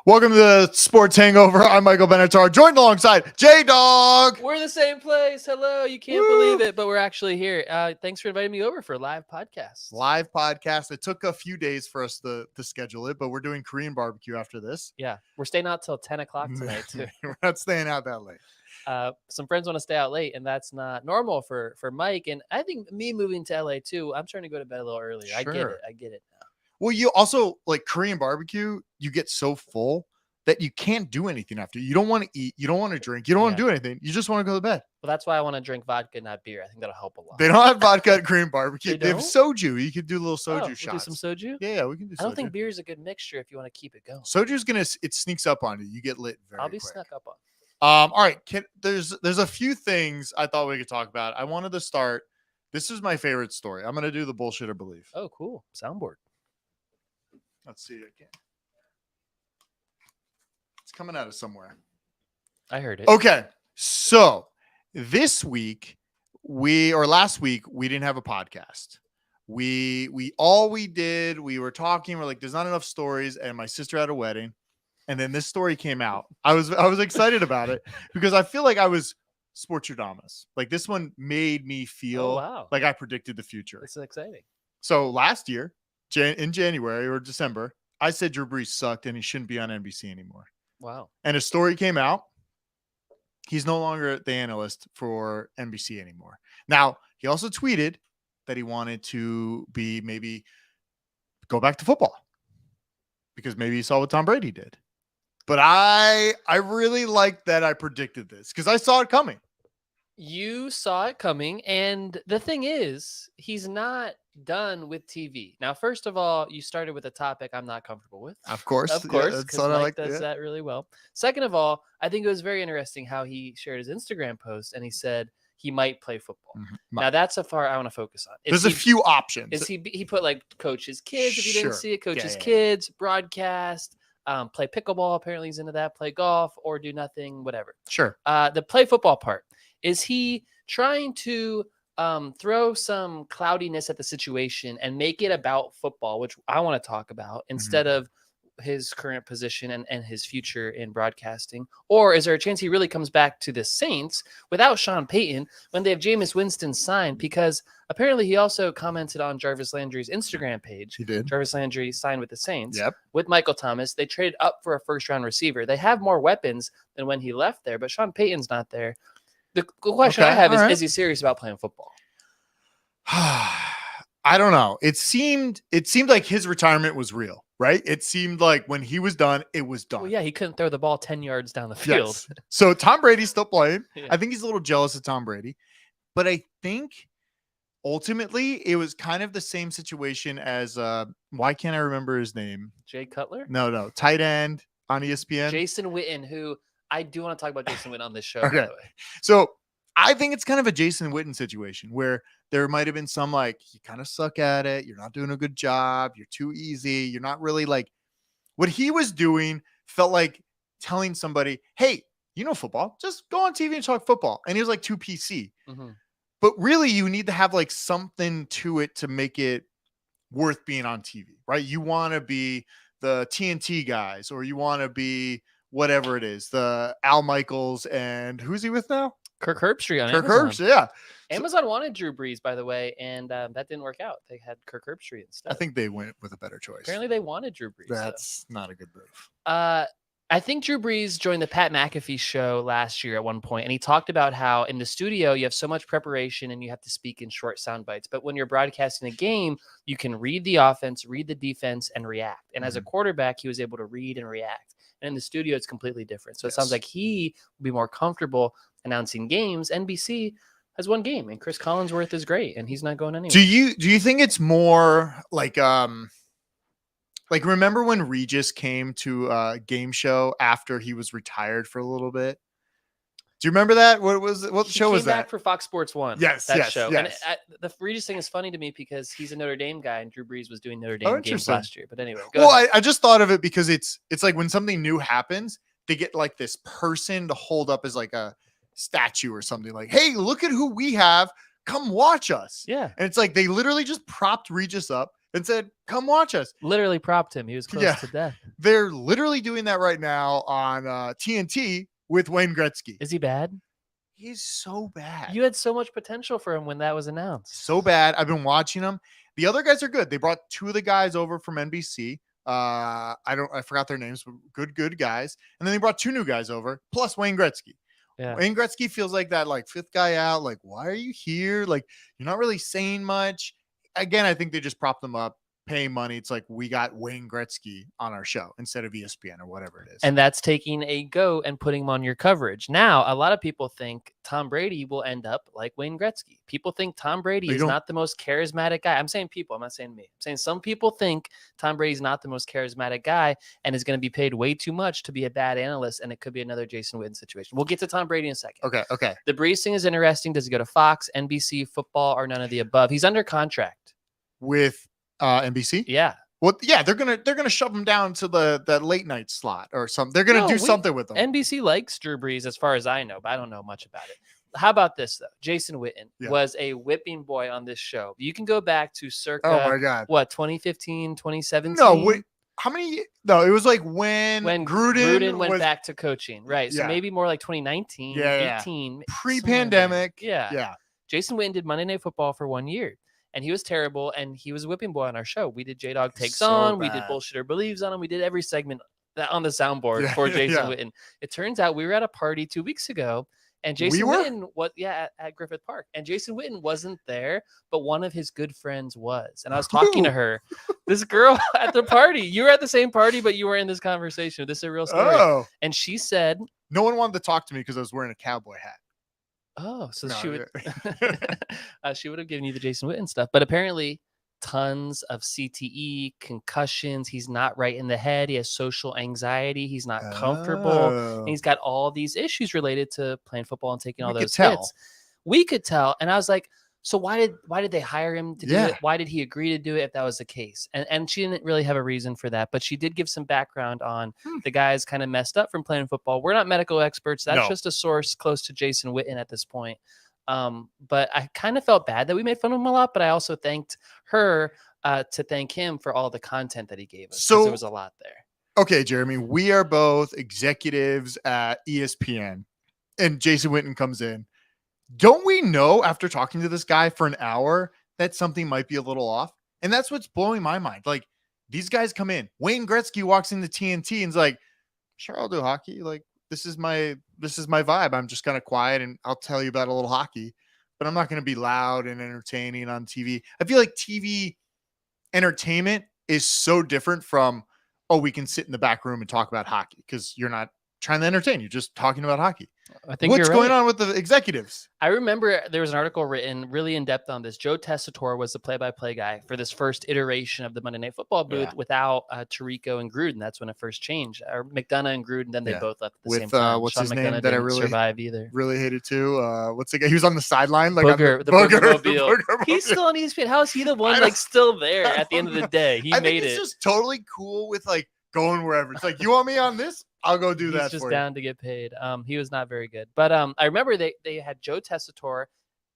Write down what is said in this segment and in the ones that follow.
Welcome to the Sports Hangover. I'm Michael Benatar, joined alongside J-Dog. We're in the same place. Hello. You can't believe it, but we're actually here. Thanks for inviting me over for a live podcast. Live podcast. It took a few days for us to schedule it, but we're doing Korean barbecue after this. Yeah. We're staying out till 10 o'clock tonight, too. We're not staying out that late. Some friends want to stay out late, and that's not normal for Mike. And I think me moving to LA, too, I'm trying to go to bed a little earlier. Sure. I get it now. Well, you also, like Korean barbecue, you get so full that you can't do anything after. You don't want to eat. You don't want to drink. You don't want to do anything. You just want to go to bed. Well, that's why I want to drink vodka, not beer. I think that'll help a lot. They don't have vodka at Korean barbecue. They have don't? soju. You could do a little soju We'll shots. do some soju? Yeah, we can do soju. I don't think beer is a good mixture if you want to keep it going. Soju's it sneaks up on you. You get lit very I'll be quick. snuck up on. All right, there's a few things I thought we could talk about. I wanted to start. This is my favorite story. I'm gonna do the bullshit or believe. Oh, cool. Soundboard. Let's see it again. It's coming out of somewhere. I heard it. Okay, so last week we didn't have a podcast. We were talking. We're like, there's not enough stories, and my sister had a wedding. And then this story came out. I was excited about it because I feel like I was Sportstradamus. Like this one made me feel like I predicted the future. This is exciting. So last year, in January or December, I said Drew Brees sucked and he shouldn't be on NBC anymore. Wow. And a story came out. He's no longer the analyst for NBC anymore. Now, he also tweeted that he wanted to maybe go back to football because maybe he saw what Tom Brady did. But I really like that I predicted this because I saw it coming. You saw it coming. And the thing is, he's not done with TV. Now, first of all, you started with a topic I'm not comfortable with. Of course. Because Mike does that really well. Second of all, I think it was very interesting how he shared his Instagram post and he said he might play football. Mm-hmm. Now, that's a part I want to focus on. There's a few options. He put like coach his kids, if you didn't see it, coach his kids, broadcast. Play pickleball. Apparently he's into that. Play golf or do nothing, whatever. Sure. The play football part. Is he trying to throw some cloudiness at the situation and make it about football, which I want to talk about, instead of his current position and his future in broadcasting? Or is there a chance he really comes back to the Saints without Sean Payton when they have Jameis Winston signed? Because apparently he also commented on Jarvis Landry's Instagram page. He did. Jarvis Landry signed with the Saints. Yep. With Michael Thomas. They traded up for a first-round receiver. They have more weapons than when he left there, but Sean Payton's not there. The question I have is he serious about playing football? I don't know. It seemed like his retirement was real, right? It seemed like when he was done, it was done. Well, yeah, he couldn't throw the ball 10 yards down the field. Yes. So Tom Brady's still playing. Yeah. I think he's a little jealous of Tom Brady. But I think ultimately it was kind of the same situation as why can't I remember his name? Jay Cutler? No. Tight end on ESPN. Jason Witten, who I do want to talk about Jason Witten on this show, okay. by the way. So I think it's kind of a Jason Witten situation where there might have been some like, you kind of suck at it. You're not doing a good job. You're too easy. You're not really like what he was doing felt like telling somebody, hey, you know football, just go on TV and talk football. And he was like too PC. Mm-hmm. But really you need to have like something to it to make it worth being on TV, right? You want to be the TNT guys or you want to be whatever it is, the Al Michaels and who's he with now? Kirk Herbstreit on Amazon. Herbstreit, yeah. Amazon wanted Drew Brees, by the way, and that didn't work out. They had Kirk Herbstreit instead. I think they went with a better choice. Apparently they wanted Drew Brees. That's not a good move. I think Drew Brees joined the Pat McAfee show last year at one point, and he talked about how in the studio you have so much preparation and you have to speak in short sound bites. But when you're broadcasting a game, you can read the offense, read the defense, and react. And as a quarterback, he was able to read and react. And in the studio, it's completely different. So it sounds like he would be more comfortable announcing games. NBC has one game, and Chris Collinsworth is great, and he's not going anywhere. Do you think it's more like remember when Regis came to a game show after he was retired for a little bit? Do you remember that? What show was that? He came back for Fox Sports 1. Yes, that show. Yes. And the Regis thing is funny to me because he's a Notre Dame guy, and Drew Brees was doing Notre Dame games last year. But anyway, I just thought of it because it's like when something new happens, they get like this person to hold up as like a statue or something. Like, hey, look at who we have. Come watch us. Yeah. And it's like they literally just propped Regis up, and said, "Come watch us." Literally propped him. He was close Yeah. to death. They're literally doing that right now on TNT with Wayne Gretzky. Is he bad? He's so bad. You had so much potential for him when that was announced. So bad. I've been watching them. The other guys are good. They brought two of the guys over from NBC. I forgot their names, but good guys. And then they brought two new guys over, plus Wayne Gretzky. Yeah. Wayne Gretzky feels like that like fifth guy out. Like, why are you here? Like, you're not really saying much. Again, I think they just prop them up, paying money. It's like, we got Wayne Gretzky on our show instead of ESPN or whatever it is. And that's taking a goat and putting him on your coverage. Now, a lot of people think Tom Brady will end up like Wayne Gretzky. People think Tom Brady is not the most charismatic guy. I'm saying people, I'm not saying me. I'm saying some people think Tom Brady's not the most charismatic guy and is going to be paid way too much to be a bad analyst, and it could be another Jason Witten situation. We'll get to Tom Brady in a second. Okay. The Breeze thing is interesting. Does he go to Fox, NBC, football, or none of the above? He's under contract. With NBC? Yeah. Well, yeah, they're gonna shove him down to that late night slot or something. They're gonna do something with them. NBC likes Drew Brees, as far as I know, but I don't know much about it. How about this though? Jason Witten was a whipping boy on this show. You can go back to circa, oh my God, what, 2015, 2017? No, wait, how many? No, it was like when Gruden went back to coaching, right? So Yeah. maybe more like 2019, 18, pre-pandemic. Yeah. Jason Witten did Monday Night Football for 1 year. And he was terrible, and he was a whipping boy on our show. We did J-Dog Takes On. We did Bullshitter Believes on him. We did every segment on the soundboard for Jason Witten. It turns out we were at a party 2 weeks ago, and Jason Witten was at Griffith Park. And Jason Witten wasn't there, but one of his good friends was. And I was talking to her, this girl at the party. You were at the same party, but you were in this conversation. This is a real story. Oh. And she said, no one wanted to talk to me because I was wearing a cowboy hat. Oh, so she would she would have given you the Jason Witten stuff, but apparently tons of CTE, concussions. He's not right in the head. He has social anxiety. He's not comfortable. And he's got all these issues related to playing football and taking all those hits. We could tell. And I was like, so why did they hire him to do it? Why did he agree to do it if that was the case? And she didn't really have a reason for that, but she did give some background on the guy's kind of messed up from playing football. We're not medical experts. That's just a source close to Jason Witten at this point. But I kind of felt bad that we made fun of him a lot, but I also thanked her to thank him for all the content that he gave us. So there was a lot there. Okay, Jeremy, we are both executives at ESPN, and Jason Witten comes in. Don't we know after talking to this guy for an hour that something might be a little off? And that's what's blowing my mind. Like, these guys come in. Wayne Gretzky walks into TNT and's like, sure, I'll do hockey. Like, this is my vibe. I'm just kind of quiet and I'll tell you about a little hockey, but I'm not going to be loud and entertaining on TV. I feel like TV entertainment is so different from, oh, we can sit in the back room and talk about hockey, because you're not trying to entertain. You're just talking about hockey. I think what's going on with the executives? I remember there was an article written really in depth on this. Joe Tessitore was the play-by-play guy for this first iteration of the Monday Night Football booth without Tirico and Gruden. That's when it first changed. Or McDonough and Gruden, then they both left at the same time. What's Sean his McDonough name that I really survive either. Really hated too? What's the guy? He was on the sideline, like Booger, the Boogermobile. Boogermobile. He's still on ESPN. How is he the one like still there at the end of the day? He made it. He's just totally cool with like going wherever. It's like, you want me on this? I'll go do that. He's just down to get paid. He was not very good, but I remember they had Joe Tessitore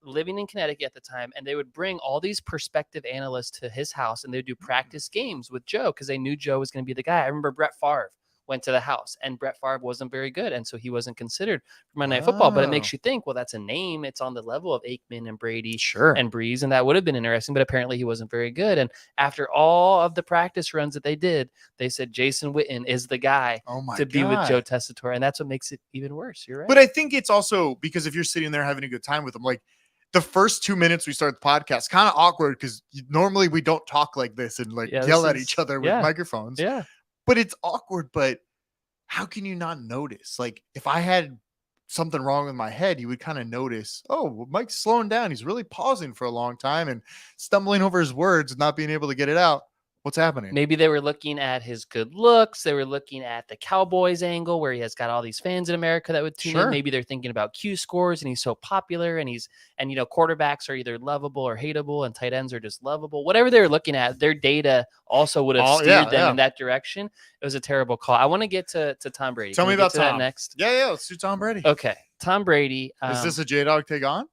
living in Connecticut at the time, and they would bring all these prospective analysts to his house, and they'd do practice games with Joe because they knew Joe was going to be the guy. I remember Brett Favre went to the house, and Brett Favre wasn't very good, and so he wasn't considered for Monday Night Football. But it makes you think, well, that's a name. It's on the level of Aikman and Brady and Breeze, and that would have been interesting, but apparently he wasn't very good. And after all of the practice runs that they did, they said Jason Witten is the guy to be with Joe Tessitore, and that's what makes it even worse. You're right. But I think it's also because if you're sitting there having a good time with them, like the first 2 minutes we start the podcast, kind of awkward because normally we don't talk like this and like yell at each other with microphones. Yeah. But it's awkward, but how can you not notice? Like, if I had something wrong with my head, you would kind of notice, oh, Mike's slowing down. He's really pausing for a long time and stumbling over his words and not being able to get it out. What's happening? Maybe they were looking at his good looks. They were looking at the Cowboys angle where he has got all these fans in America that would tune in. Maybe they're thinking about Q scores and he's so popular and quarterbacks are either lovable or hateable and tight ends are just lovable. Whatever they were looking at, their data also would have steered them in that direction. It was a terrible call. I want to get to Tom Brady. Tell me about Tom next. Yeah, let's do Tom Brady. Okay. Tom Brady. Is this a J-Dog take on?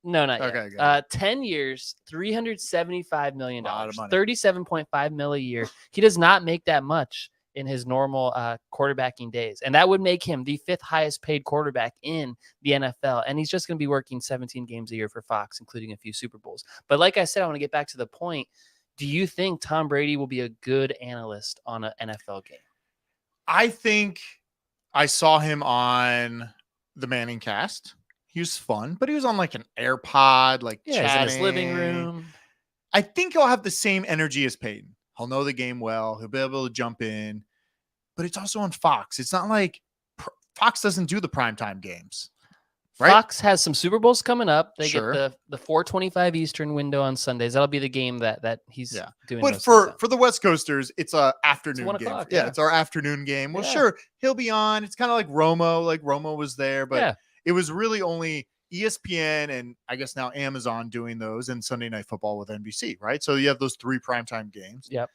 No, not yet. Okay, good. 10 years, $375 million, A lot of money. 37.5 mil a year. He does not make that much in his normal quarterbacking days. And that would make him the 5th highest paid quarterback in the NFL. And he's just going to be working 17 games a year for Fox, including a few Super Bowls. But like I said, I want to get back to the point. Do you think Tom Brady will be a good analyst on an NFL game? I think I saw him on the Manning cast. He was fun, but he was on like an AirPod, like Yeah, chatting. he's in his living room. I think he'll have the same energy as Peyton. He'll know the game well. He'll be able to jump in, but it's also on Fox. It's not like Fox doesn't do the primetime games. Right? Fox has some Super Bowls coming up. They Sure. get the 4:25 Eastern window on Sundays. That'll be the game that he's doing. But most of the time. for the West Coasters, it's a afternoon It's 1 game. o'clock, Yeah, yeah. it's our afternoon game. Well, Yeah. sure, he'll be on. It's kind of like Romo. Like Romo was there, but Yeah. it was really only ESPN and I guess now Amazon doing those and Sunday Night Football with NBC, right? So you have those 3 primetime games. Yep.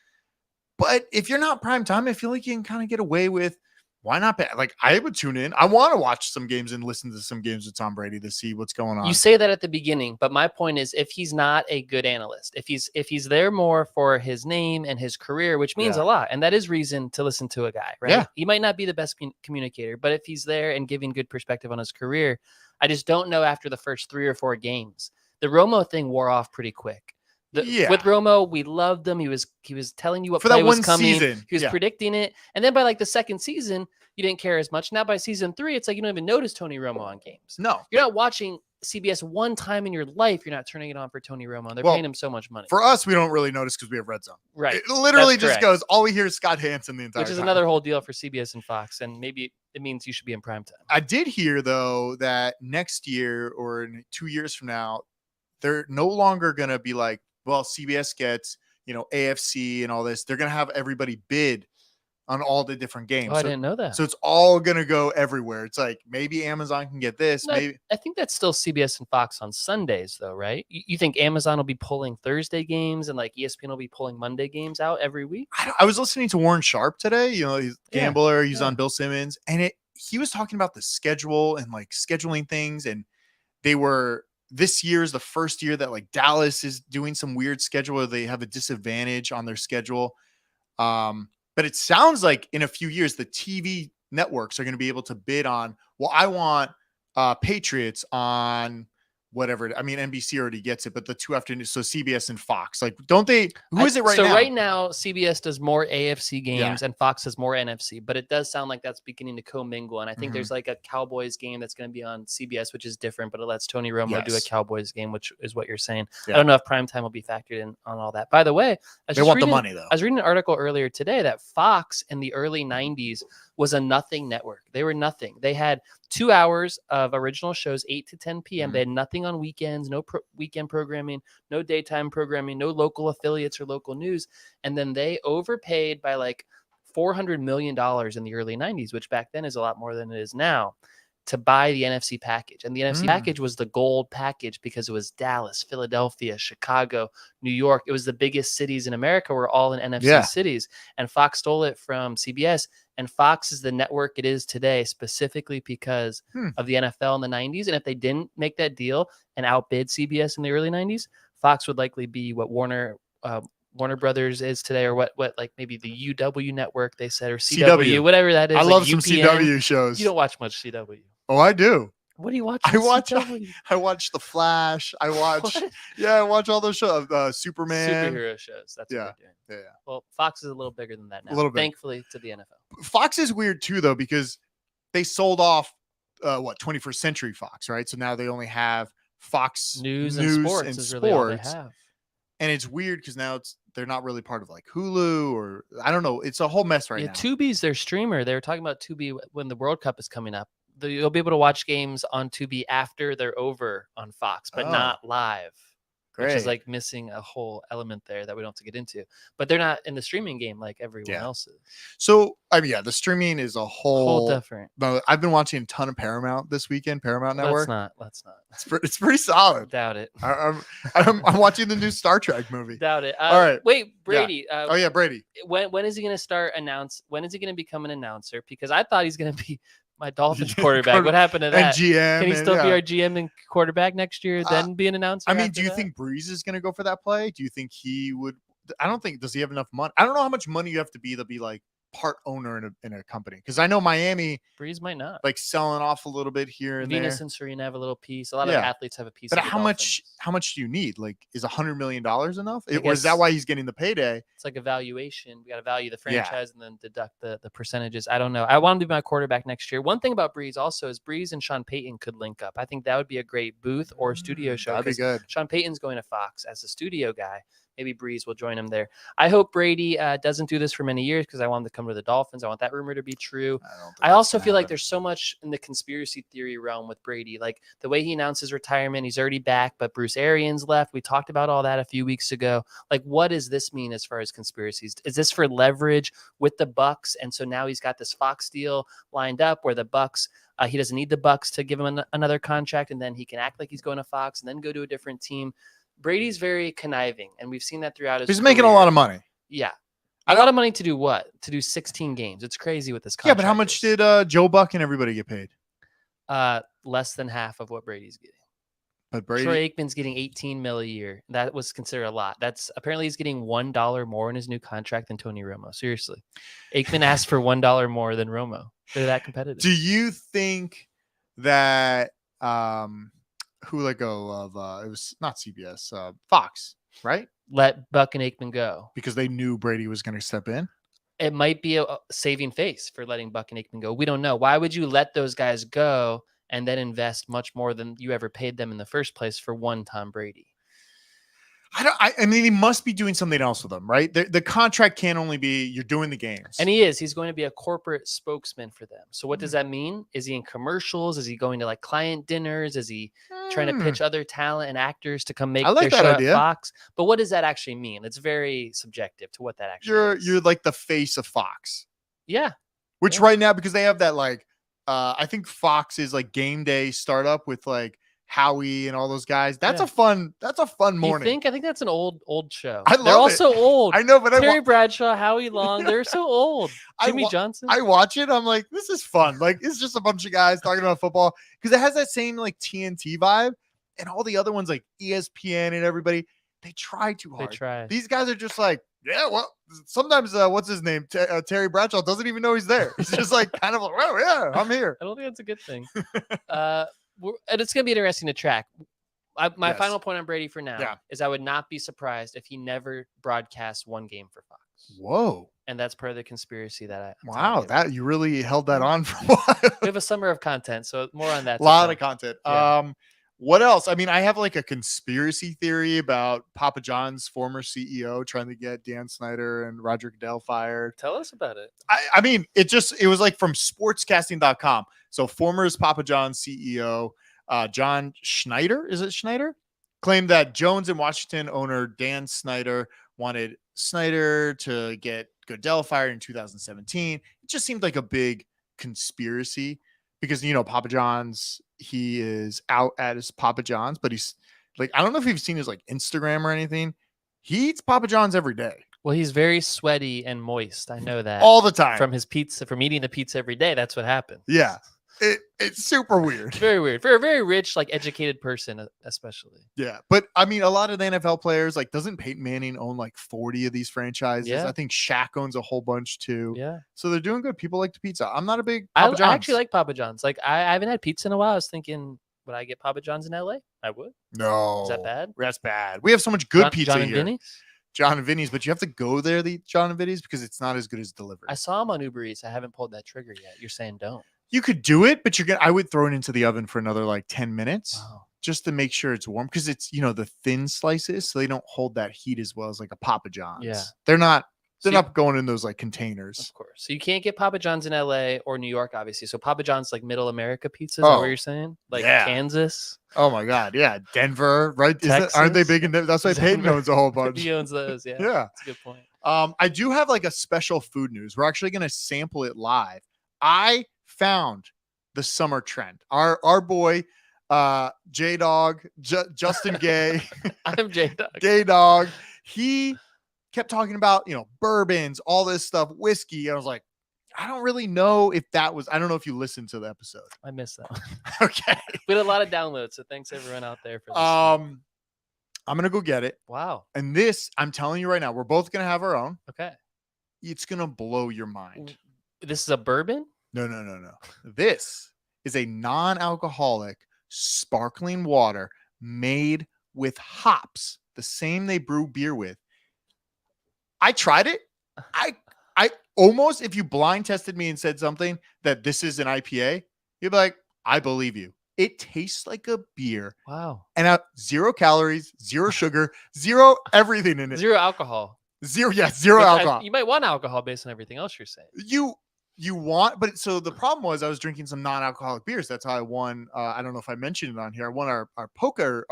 But if you're not primetime, I feel like you can kind of get away with why not? Like I would tune in. I want to watch some games and listen to some games with Tom Brady to see what's going on. You say that at the beginning, but my point is, if he's not a good analyst, if he's there more for his name and his career, which means a lot, and that is reason to listen to a guy, right? Yeah. He might not be the best communicator, but if he's there and giving good perspective on his career, I just don't know after the first 3 or 4 games. The Romo thing wore off pretty quick. With Romo, we loved him. He was telling you what for play that was one coming. season. He was predicting it, and then by like the second season, you didn't care as much. Now by season 3, it's like you don't even notice Tony Romo on games. No, you're not watching CBS one time in your life. You're not turning it on for Tony Romo. They're paying him so much money. For us, we don't really notice because we have Red Zone. Right. It literally just goes. All we hear is Scott Hansen the entire time. Which is another whole deal for CBS and Fox, and maybe it means you should be in primetime. I did hear though that next year or in 2 years from now, they're no longer going to be like, well, CBS gets, AFC and all this. They're going to have everybody bid on all the different games. Oh, I didn't know that. So it's all going to go everywhere. It's like maybe Amazon can get this. Maybe I think that's still CBS and Fox on Sundays though, right? You think Amazon will be pulling Thursday games and like ESPN will be pulling Monday games out every week? I was listening to Warren Sharp today. He's a gambler. He's on Bill Simmons. And he was talking about the schedule and like scheduling things. And this year is the first year that like Dallas is doing some weird schedule where they have a disadvantage on their schedule. But it sounds like in a few years, the TV networks are going to be able to bid on, well, I want Patriots on whatever. I mean, NBC already gets it, but the 2 afternoons, so CBS and Fox, like, don't they? Who is it right now? So right now, CBS does more AFC games and Fox has more NFC, but it does sound like that's beginning to commingle. And I think there's like a Cowboys game that's going to be on CBS, which is different, but it lets Tony Romo do a Cowboys game, which is what you're saying. I don't know if primetime will be factored in on all that. By the way, they want the money though. I was reading an article earlier today that Fox in the early 90s was a nothing network. They were nothing. They had 2 hours of original shows, 8 to 10 p.m. They had nothing on weekends, no weekend programming, no daytime programming, no local affiliates or local news. And then they overpaid by like $400 million in the early 90s, which back then is a lot more than it is now, to buy the NFC package. And the NFC package was the gold package because it was Dallas, Philadelphia, Chicago, New York. It was the biggest cities in America were all in NFC cities. And Fox stole it from CBS. And Fox is the network it is today, specifically because of the NFL in the 90s. And if they didn't make that deal and outbid CBS in the early 90s, Fox would likely be what Warner Brothers is today, or what like maybe the UW network they said, or CW, whatever that is. I like love some UPN. CW shows. You don't watch much CW. Oh, I do. What do you watch? I watch The Flash. I watch I watch all those shows. Superman. Superhero shows. That's what they're doing. Yeah. Well, Fox is a little bigger than that now. A little bit. Thankfully to the NFL. Fox is weird too, though, because they sold off 21st Century Fox, right? So now they only have Fox News and sports is really all they have. And it's weird because now they're not really part of like Hulu, or I don't know. It's a whole mess right now. Tubi's their streamer. They were talking about Tubi when the World Cup is coming up. You'll be able to watch games on Tubi after they're over on Fox, but not live. Great. Which is like missing a whole element there that we don't have to get into. But they're not in the streaming game like everyone else is. So, I mean, the streaming is a whole different. But I've been watching a ton of Paramount this weekend, Paramount Network. Let's not. It's pretty solid. Doubt it. I'm watching the new Star Trek movie. Doubt it. All right. Wait, Brady. Brady. When is he going to start when is he going to become an announcer? Because I thought he's going to be my Dolphins quarterback. What happened to and that? GM. Can he and, still be yeah. our GM and quarterback next year, then be an announcer? I mean, after do you that? think Breeze is going to go for that play? Do you think he would? I don't think. Does he have enough money? I don't know how much money you have to be like part owner in a company. Because I know Miami, Breeze might not. like selling off a little bit here and Venus there. and Serena have a little piece. A lot of Yeah. athletes have a piece But of the Dolphins. how much do you need? Like, is $100 million enough? I Or is that guess why he's getting the payday? it's like a valuation. We got to value the Yeah. franchise and then deduct the percentages. I don't know. I want him to be my quarterback next year. One thing about Breeze also is Breeze and Sean Payton could link up. I think that would be a great booth or studio show. That'd be good. Sean Payton's going to Fox as a studio guy. Maybe Breeze will join him there. I hope Brady doesn't do this for many years because I want him to come to the Dolphins. I want that rumor to be true. I also feel like there's so much in the conspiracy theory realm with Brady. Like the way he announced his retirement, he's already back, but Bruce Arians left. We talked about all that a few weeks ago. Like, what does this mean as far as conspiracies? Is this for leverage with the Bucks? And so now he's got this Fox deal lined up where the Bucks, he doesn't need the Bucks to give him another contract, and then he can act like he's going to Fox and then go to a different team. Brady's very conniving, and we've seen that throughout his He's career. making a lot of money. Yeah. A lot of money to do what? To do 16 games. It's crazy with this contract. Yeah, but how much did Joe Buck and everybody get paid? Less than half of what Brady's getting. But Brady, Troy Aikman's getting $18 million a year. That was considered a lot. That's apparently he's getting $1 more in his new contract than Tony Romo. Seriously. Aikman asked for $1 more than Romo. They're that competitive. Do you think that who let go of it was not CBS, Fox, right? Let Buck and Aikman go. Because they knew Brady was going to step in? It might be a saving face for letting Buck and Aikman go. We don't know. Why would you let those guys go and then invest much more than you ever paid them in the first place for one Tom Brady? I mean, he must be doing something else with them, right? The contract can't only be you're doing the games. And he is. He's going to be a corporate spokesman for them. So what does that mean? Is he in commercials? Is he going to like client dinners? Is he trying to pitch other talent and actors to come make their show at Fox? But what does that actually mean? It's very subjective to what that actually is. You're like the face of Fox. Yeah. Which right now, because they have that like, I think Fox is like game day startup with like Howie and all those guys. That's a fun morning. I think that's an old show. They're all so old. I know, but Terry Bradshaw, Howie Long, they're so old. Jimmy Johnson. I watch it. I'm like, this is fun. Like, it's just a bunch of guys talking about football because it has that same like TNT vibe, and all the other ones like ESPN and everybody, they try too hard. They try. These guys are just like, yeah, well, sometimes what's his name? Terry Bradshaw doesn't even know he's there. He's just like kind of like, oh yeah, I'm here. I don't think that's a good thing. And it's going to be interesting to track. My final point on Brady for now is I would not be surprised if he never broadcasts one game for Fox. Whoa. And that's part of the conspiracy that that you really held that on for a while. We have a summer of content, so more on that. A lot of content. Yeah. What else? I mean, I have like a conspiracy theory about Papa John's former CEO trying to get Dan Snyder and Roger Goodell fired. Tell us about it. I mean, it was like from sportscasting.com. So former Papa John's CEO, John Schneider, is it Schneider? Claimed that Jones and Washington owner Dan Snyder wanted Snyder to get Goodell fired in 2017. It just seemed like a big conspiracy because, Papa John's, he is out at his Papa John's, but he's like, I don't know if you've seen his like Instagram or anything. He eats Papa John's every day. Well, he's very sweaty and moist. I know that all the time from his pizza, from eating the pizza every day. That's what happens. Yeah. It's super weird. It's very weird. For a very rich, like educated person, especially. Yeah. But I mean, a lot of the NFL players, like, doesn't Peyton Manning own like 40 of these franchises? Yeah. I think Shaq owns a whole bunch too. Yeah. So they're doing good. People like the pizza. I'm not a big Papa John's. I actually like Papa John's. Like, I haven't had pizza in a while. I was thinking, would I get Papa John's in LA? I would. No. Is that bad? That's bad. We have so much good pizza here. John and Vinny's? John and Vinny's, but you have to go there to eat John and Vinny's because it's not as good as delivery. I saw him on Uber Eats. I haven't pulled that trigger yet. You're saying don't. You could do it, but I would throw it into the oven for another like 10 minutes. Wow. Just to make sure it's warm because it's, the thin slices, so they don't hold that heat as well as like a Papa John's. Yeah. They're not going in those like containers. Of course. So you can't get Papa John's in LA or New York, obviously. So Papa John's like middle America pizza. Is that what you're saying? Like Kansas? Oh my God. Yeah. Denver, right? Aren't they big in Denver? That's why Peyton owns a whole bunch. He owns those. Yeah. Yeah. That's a good point. I do have like a special food news. We're actually going to sample it live. I found the summer trend. Our boy, J-Dog, Justin Gay. I'm J-Dog. Gay Dog. He kept talking about, bourbons, all this stuff, whiskey. I was like, I don't really know if that was. I don't know if you listened to the episode. I missed that one. Okay. We had a lot of downloads, so thanks everyone out there for listening. I'm gonna go get it. Wow. And this, I'm telling you right now, we're both gonna have our own. Okay. It's gonna blow your mind. This is a bourbon? No. This is a non-alcoholic sparkling water made with hops, the same they brew beer with. I tried it. I almost, if you blind tested me and said something that this is an IPA, you'd be like, I believe you. It tastes like a beer. Wow. And 0 calories, 0 sugar, 0 everything in it. Zero alcohol. Zero Which alcohol. you might want alcohol based on everything else you're saying. You want, but so the problem was I was drinking some non-alcoholic beers. That's how I won. I don't know if I mentioned it on here. I won our poker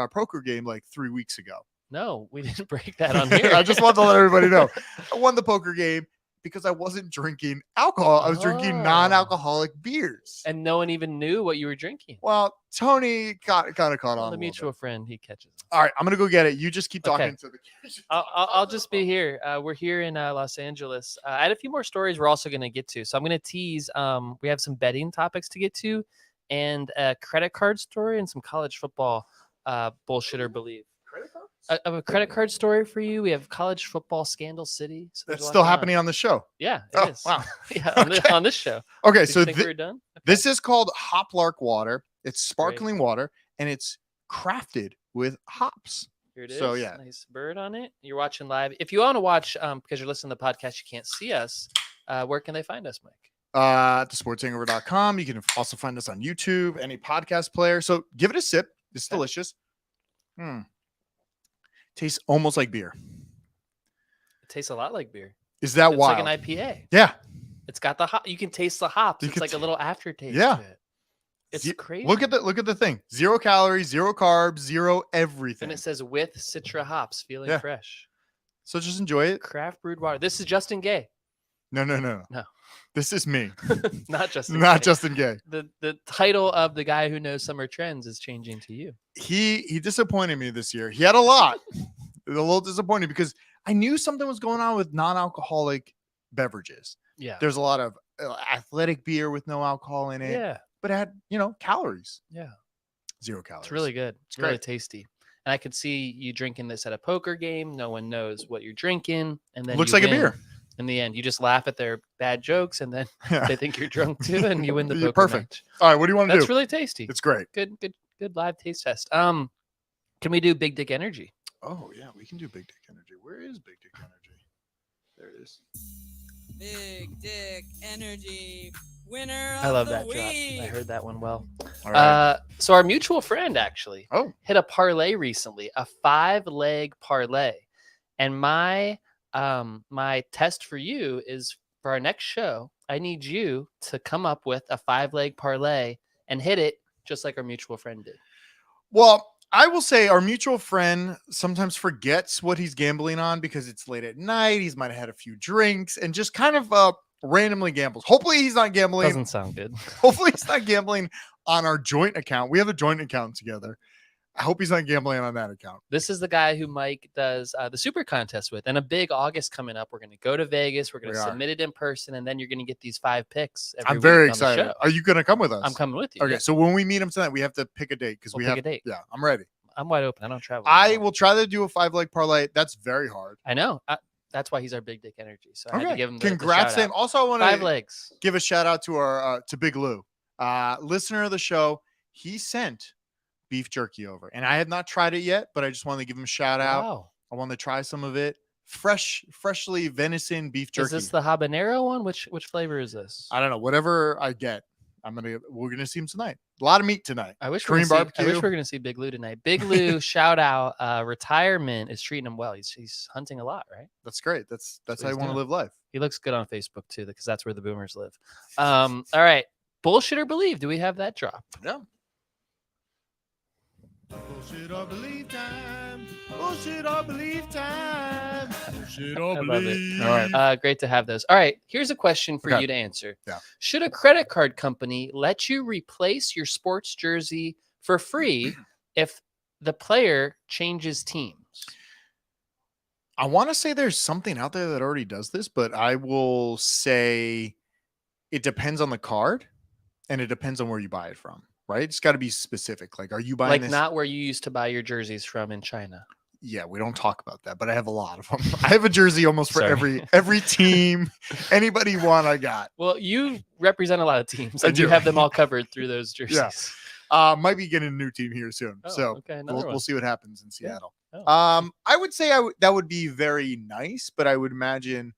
game like 3 weeks ago. No, we didn't break that on here. I just want to let everybody know. I won the poker game because I wasn't drinking alcohol. I was drinking non-alcoholic beers. And no one even knew what you were drinking. Well, Tony kind of caught on. The mutual friend, he catches us. All right, I'm going to go get it. You just keep talking to the kids. I'll just be here. We're here in Los Angeles. I had a few more stories we're also going to get to. So I'm going to tease. We have some betting topics to get to and a credit card story and some college football bullshit or believe. Credit cards? I have a credit card story for you. We have college football scandal city. So that's still happening on the show. Yeah, it is. Wow. Yeah, on this show. Okay, so we're done? Okay. This is called Hoplark water. It's sparkling water, and it's crafted with hops. Here it is. So yeah, nice bird on it. You're watching live. If you want to watch, because you're listening to the podcast, you can't see us. Where can they find us, Mike? At thesportshangover.com. You can also find us on YouTube, any podcast player. So give it a sip. It's delicious. Tastes almost like beer. It tastes a lot like beer. Is that wild? It's like an IPA. Yeah. It's got the hop. You can taste the hops. It's like a little aftertaste. Yeah. To it. It's crazy. Look at the thing. 0 calories, 0 carbs, 0 everything. And it says with Citra hops, feeling fresh. So just enjoy it. Craft brewed water. This is Justin Gay. No. This is me. Not Justin. Justin Gay. The title of the guy who knows summer trends is changing to you. He disappointed me this year. He had a lot. It was a little disappointing because I knew something was going on with non-alcoholic beverages. Yeah. There's a lot of athletic beer with no alcohol in it. Yeah. But it had, calories. Yeah. 0 calories. It's really good. It's really tasty. And I could see you drinking this at a poker game. No one knows what you're drinking. And then looks like a beer. In the end, you just laugh at their bad jokes, and then they think you're drunk too, and you win the poker perfect match. All right, what do you want to do? That's really tasty. It's great. Good live taste test. Can we do Big Dick Energy? Oh yeah, we can do Big Dick Energy. Where is Big Dick Energy? There it is. Big Dick Energy, winner of I love the that week. drop. I heard that one well. All right. So our mutual friend actually hit a parlay recently, a 5-leg parlay, and my test for you is for our next show, I need you to come up with a 5-leg parlay and hit it just like our mutual friend did. Well, I will say our mutual friend sometimes forgets what he's gambling on because it's late at night. He's might have had a few drinks and just kind of randomly gambles. Hopefully he's not gambling. Doesn't sound good. Hopefully he's not gambling on our joint account. We have a joint account together. I hope he's not gambling on that account. This is the guy who Mike does the super contest with. And a big August coming up. We're going to go to Vegas. We're going to submit it in person. And then you're going to get these 5 picks. I'm very excited. Are you going to come with us? I'm coming with you. Okay. Yeah. So when we meet him tonight, we have to pick a date because we have a date. Yeah, I'm ready. I'm wide open. I don't travel. I will try to do a 5-leg parlay. That's very hard. I know. That's why he's our Big Dick Energy. So I had to give him congrats to him. Also, I want 5 legs. Give a shout out to our to Big Lou, listener of the show. He sent beef jerky over, and I have not tried it yet, but I just wanted to give him a shout out. Wow. I want to try some of it. Freshly venison beef jerky. Is this the habanero one? Which flavor is this? I don't know. Whatever I get, we're gonna see him tonight. A lot of meat tonight. I wish Korean barbecue. I wish we were gonna see Big Lou tonight. Big Lou, shout out. Retirement is treating him well. He's hunting a lot, right? That's great. That's how you want to live life. He looks good on Facebook too, because that's where the boomers live. All right. Bullshit or believe? Do we have that drop? Yeah. Bullshit or believe time. Bullshit or believe time. Bullshit or believe. All right. Great to have those. All right. Here's a question for you to answer. Yeah. Should a credit card company let you replace your sports jersey for free if the player changes teams? I want to say there's something out there that already does this, but I will say it depends on the card, and it depends on where you buy it from, right? It's got to be specific. Like, are you buying Like this? not where you used to buy your jerseys from in China. Yeah, we don't talk about that, but I have a lot of them. I have a jersey almost for Sorry. every team. Anybody want, I got. Well, you represent a lot of teams, I and you do. have them all covered through those jerseys. Might be getting a new team here soon, Oh, so okay, another we'll one. see what happens in Seattle. Oh. I would say that would be very nice, but I would imagine,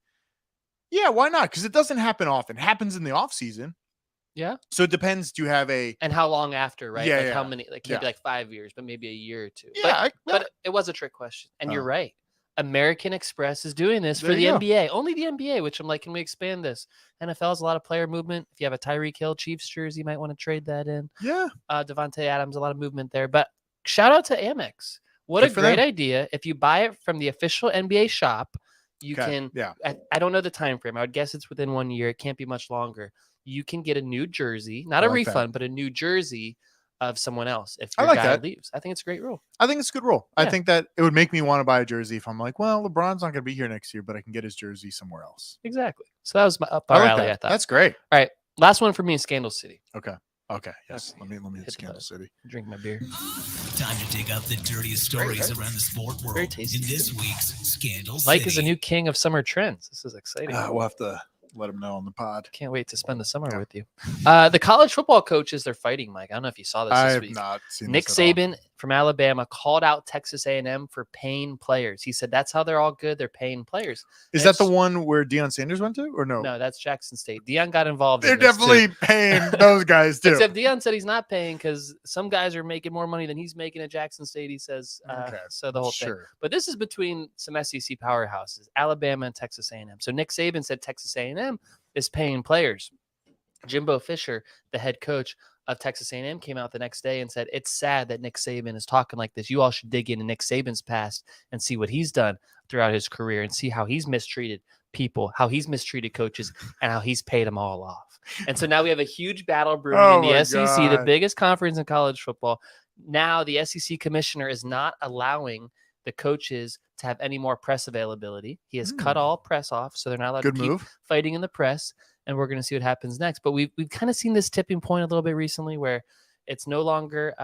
yeah, why not? Because it doesn't happen often. It happens in the off season. Yeah. So it depends. Do you have a And how long after, right? Yeah, Like how yeah. many? Like can't be like 5 years, but maybe a year or two. Yeah, But it was a trick question, and you're Oh. right. American Express is doing this for There the you go. NBA, only the NBA. Which I'm like, can we expand this? NFL has a lot of player movement. If you have a Tyreek Hill Chiefs jersey, you might want to trade that in. yeah. Devontae Adams, a lot of movement there. But shout out to Amex. What Good a for great them. idea! If you buy it from the official NBA shop, you Okay, can. yeah. I don't know the time frame. I would guess it's within 1 year. It can't be much longer. You can get a new jersey, not I a like that. refund, but a new jersey of someone else if I your like guy that. leaves. I think it's a great rule. I think it's a good rule. I Yeah. think that it would make me want to buy a jersey if I'm like, well, LeBron's not going to be here next year, but I can get his jersey somewhere else. Exactly. So that was up I our like alley, that. I thought. That's great. Last one for me is Scandal City. Okay. Yes. Okay. Let me hit Hit the Scandal button. City. Drink my beer. Time to dig up the dirtiest stories Very around the sport world Very tasty. in this week's Scandal Mike City. is a new king of summer trends. This is exciting. We'll have to let him know on the pod. Can't wait to spend the summer Yeah. with you. The college football coaches, they're fighting, Mike. I don't know if you saw this I this have week. not seen Nick this at all. Saban from Alabama called out Texas A&M for paying players. He said that's how they're all good. They're paying players. Is And that the it's- one where Deion Sanders went to, or no? No, that's Jackson State. Deion got involved. They're in this, too. definitely paying those guys too. Except Deion said he's not paying because some guys are making more money than he's making at Jackson State. He says Okay, so. The whole thing. sure. But this is between some SEC powerhouses, Alabama and Texas A&M. So Nick Saban said Texas A&M is paying players. Jimbo Fisher, the head coach of Texas A&M, came out the next day and said, it's sad that Nick Saban is talking like this. You all should dig into Nick Saban's past and see what he's done throughout his career and see how he's mistreated people, how he's mistreated coaches, and how he's paid them all off. And so now we have a huge battle brewing Oh in the my SEC, the God. biggest conference in college football. Now the SEC commissioner is not allowing the coaches to have any more press availability. He has cut all press off, so they're not allowed Good to keep move. fighting in the press. And we're going to see what happens next. But we've kind of seen this tipping point a little bit recently where it's no longer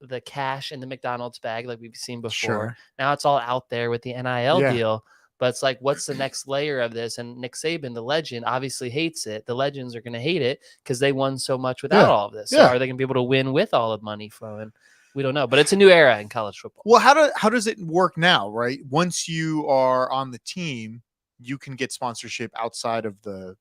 the cash in the McDonald's bag like we've seen before. Sure. Now it's all out there with the NIL Yeah. deal. But it's like, what's the next layer of this? And Nick Saban, the legend, obviously hates it. The legends are going to hate it because they won so much without Yeah. all of this. So Yeah. are they going to be able to win with all of money flowing? We don't know. But it's a new era in college football. Well, how does it work now, right? Once you are on the team, you can get sponsorship outside of the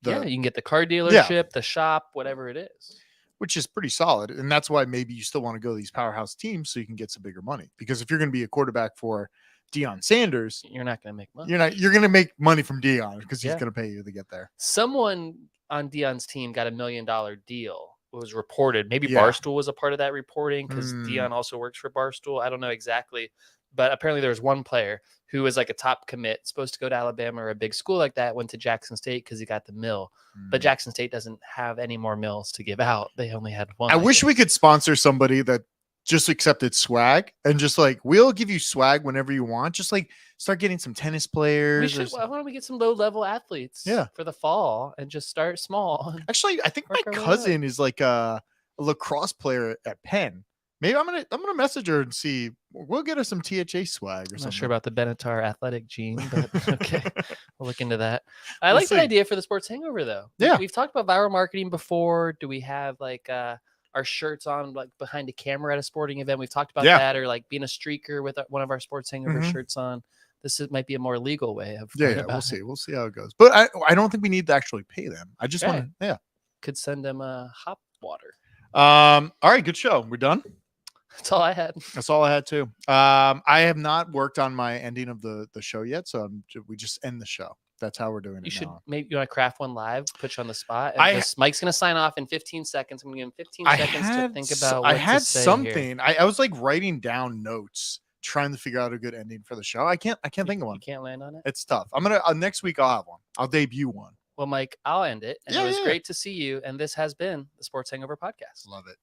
Yeah, you can get the car dealership, the shop, whatever it is. which is pretty solid. And that's why maybe you still want to go to these powerhouse teams so you can get some bigger money. Because if you're going to be a quarterback for Deion Sanders, You're not going to make money. you're going to make money from Deion because he's Yeah. going to pay you to get there. Someone on Dion's team got $1 million deal. It was reported. Maybe Yeah. Barstool was a part of that reporting because Hmm. Dion also works for Barstool. I don't know exactly, but apparently there was one player who was like a top commit, supposed to go to Alabama or a big school like that, went to Jackson State because he got the mill. But Mm. Jackson State doesn't have any more mills to give out. They only had one. I wish we could sponsor somebody that just accepted swag and just like, we'll give you swag whenever you want. Just like start getting some tennis We players. should. Why don't we get some low-level athletes? Yeah. For the fall and just start small. Actually, I think my Work our way up. cousin is like a lacrosse player at Penn. Maybe I'm gonna message her and see. We'll get her some THA swag or I'm something. not sure about the Benatar athletic gene, but okay, we'll look into that. I We'll like see. the idea for the sports hangover, though. Yeah. We've talked about viral marketing before. Do we have like our shirts on like behind a camera at a sporting event? We've talked about Yeah. that, or like being a streaker with one of our sports hangover Mhm. shirts on. Might be a more legal way of Yeah, going yeah, about we'll it. see. We'll see how it goes. But I don't think we need to actually pay them. I just Right. want to. Yeah. Could send them hop water. All right, good show. We're done. That's all I had. That's all I had too. I have not worked on my ending of the show yet, so we just end the show. That's how we're doing it. You should now. maybe you want to craft one live, put you on the spot. I- Mike's gonna sign off in 15 seconds. I'm gonna give him 15 I seconds to had think s- about. I what had to say here. something. I was like writing down notes, trying to figure out a good ending for the show. I can't think of You one. can't land on it. It's tough. I'm gonna next week. I'll have one. I'll debut one. Well, Mike, I'll end it. And Yeah, it was yeah. great to see you. And this has been the Sports Hangover Podcast. Love it.